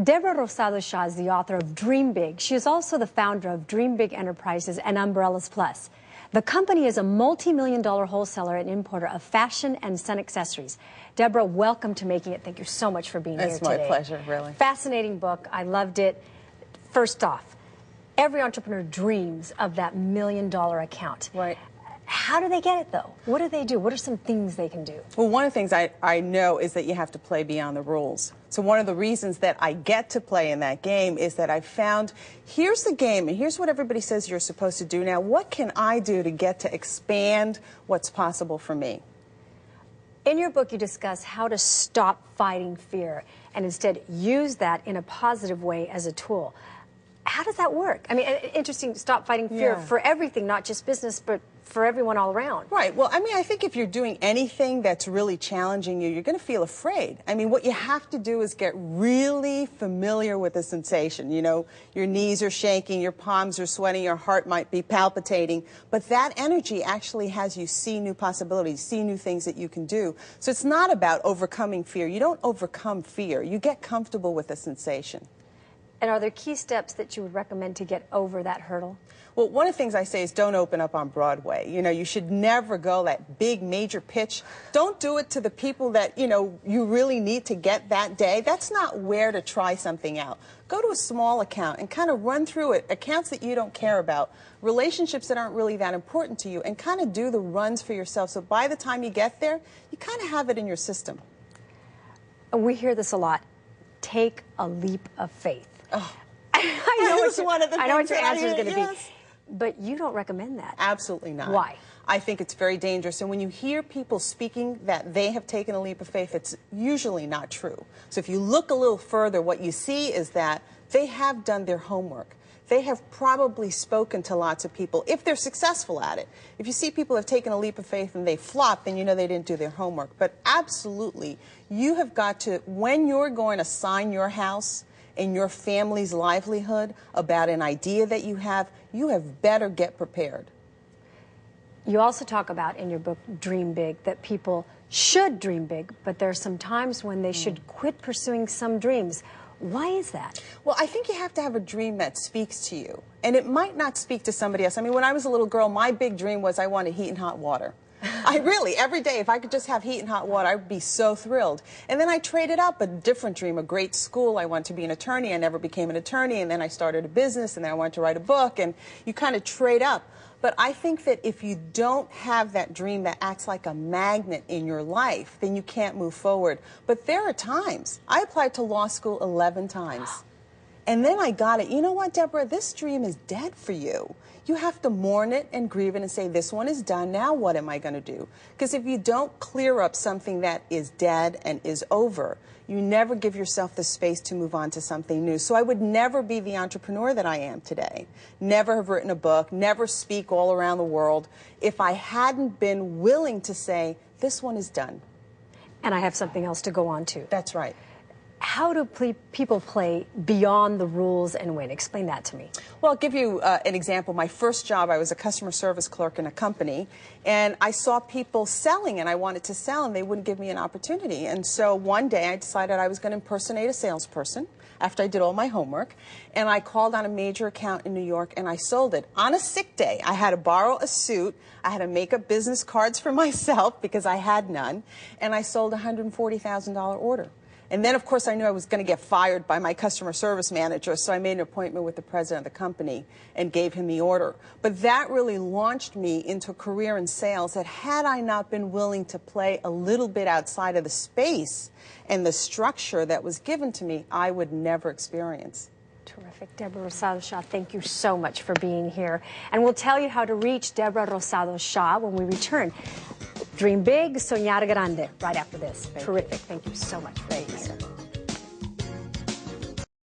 Deborah Rosado Shaw is the author of Dream Big. She is also the founder of Dream Big Enterprises and Umbrellas Plus. The company is a multi-million-dollar wholesaler and importer of fashion and sun accessories. Deborah, welcome to Making It. Thank you so much for being here today. It's my pleasure, really. Fascinating book. I loved it. First off, every entrepreneur dreams of that million-dollar account. Right. How do they get it, though? What do they do? What are some things they can do? Well, one of the things I know is that you have to play beyond the rules. So one of the reasons that I get to play in that game is that I found, here's the game, and here's what everybody says you're supposed to do. Now, what can I do to get to expand what's possible for me? In your book, you discuss how to stop fighting fear and instead use that in a positive way as a tool. How does that work? I mean, interesting, stop fighting fear for everything, not just business, but for everyone all around. Right. Well, I mean, I think if you're doing anything that's really challenging you, you're going to feel afraid. I mean, what you have to do is get really familiar with the sensation. You know, your knees are shaking, your palms are sweating, your heart might be palpitating, but that energy actually has you see new possibilities, see new things that you can do. So it's not about overcoming fear. You don't overcome fear. You get comfortable with the sensation. And are there key steps that you would recommend to get over that hurdle? Well, one of the things I say is don't open up on Broadway. You know, you should never go that big major pitch. Don't do it to the people that, you know, you really need to get that day. That's not where to try something out. Go to a small account and kind of run through it, accounts that you don't care about, relationships that aren't really that important to you, and kind of do the runs for yourself. So by the time you get there, you kind of have it in your system. We hear this a lot. Take a leap of faith. Oh. I know what your answer is going to be. But you don't recommend that. Absolutely not. Why? I think it's very dangerous. And when you hear people speaking that they have taken a leap of faith, it's usually not true. So if you look a little further, what you see is that they have done their homework. They have probably spoken to lots of people, if they're successful at it. If you see people have taken a leap of faith and they flop, then you know they didn't do their homework. But absolutely, you have got to, when you're going to sign your house and your family's livelihood about an idea that you have better get prepared. You also talk about in your book, Dream Big, that people should dream big, but there are some times when they should quit pursuing some dreams. Why is that? Well, I think you have to have a dream that speaks to you, and it might not speak to somebody else. I mean, when I was a little girl, my big dream was I wanted heat and hot water. I really, every day, if I could just have heat and hot water, I would be so thrilled. And then I traded up a different dream, a great school. I wanted to be an attorney. I never became an attorney. And then I started a business, and then I wanted to write a book. And you kind of trade up. But I think that if you don't have that dream that acts like a magnet in your life, then you can't move forward. But there are times. I applied to law school 11 times. And then I got it. You know what, Deborah? This dream is dead for you. You have to mourn it and grieve it and say, this one is done. Now what am I going to do? Because if you don't clear up something that is dead and is over, you never give yourself the space to move on to something new. So I would never be the entrepreneur that I am today. Never have written a book, never speak all around the world, if I hadn't been willing to say, this one is done. And I have something else to go on to. That's right. How do people play beyond the rules and win? Explain that to me. Well, I'll give you an example. My first job, I was a customer service clerk in a company, and I saw people selling, and I wanted to sell, and they wouldn't give me an opportunity. And so one day I decided I was going to impersonate a salesperson after I did all my homework, and I called on a major account in New York, and I sold it. On a sick day, I had to borrow a suit, I had to make up business cards for myself because I had none, and I sold a $140,000 order. And then, of course, I knew I was going to get fired by my customer service manager, so I made an appointment with the president of the company and gave him the order. But that really launched me into a career in sales that had I not been willing to play a little bit outside of the space and the structure that was given to me, I would never experience. Terrific. Deborah Rosado Shaw, thank you so much for being here. And we'll tell you how to reach Deborah Rosado Shaw when we return. Dream big, soñar grande, right after this. Terrific. Thank you so much for being here.